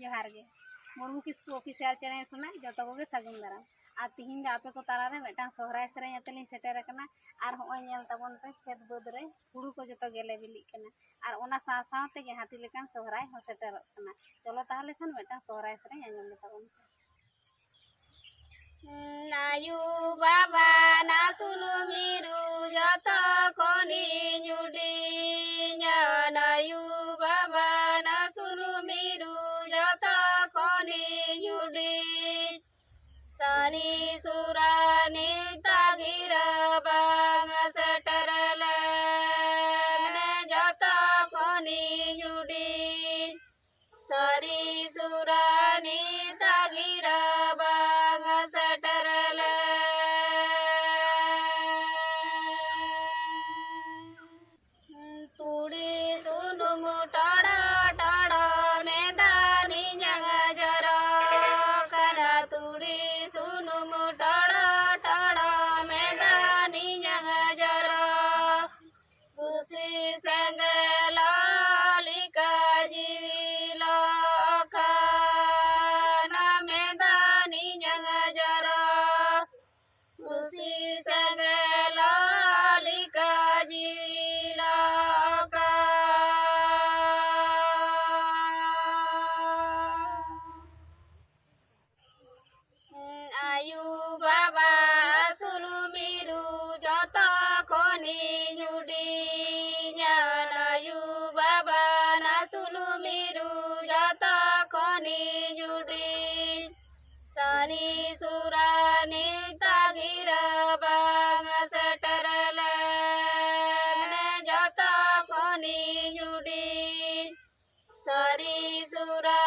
जोहार गे Murmu Kisku official channel खुना जो को सगुन दाराम और तिहिन आपे को तालारे मिटांग सोहराय सेरें अतलिन सेटेर कना और होय नेल तबन पे खेत बद रे हुड़ू को जतो गेले बिलिक कना और ओना साव सावते गे हाथी लेकान सोहराय हो सेटेर कना चलो ताहले खान मिटांग सोहराय सेरें आंजम तबन नायु बाबा ना सुनु मिरु जतो कोनी जुडी नायु बाबा ना सुनु मिरु जतो कोनी जुडी सानी सुरानी तागिर बांग सटरले जतो कोनी जुडी सारी सुरानी तागिर बांग सटरले तुड़ी सुनु मुटाड़ा टाड़ा मैदानी जंग जरा करा तुड़ी सुनु मुटाड़ा टाड़ा मैदानी जंग जरा खुशी संग लालिका जीवी लोका ना मैदानी जंग जरा खुशी संग लालिका जीवी लोका आयु बाबा सुलु मिरु जतो कोनी जुडी आयु बाबा ना सुलु मिरु जतो कोनी जुडी सानी सुरानी तागिर बांग सटरले जतो कोनी जुडी सारी सुरा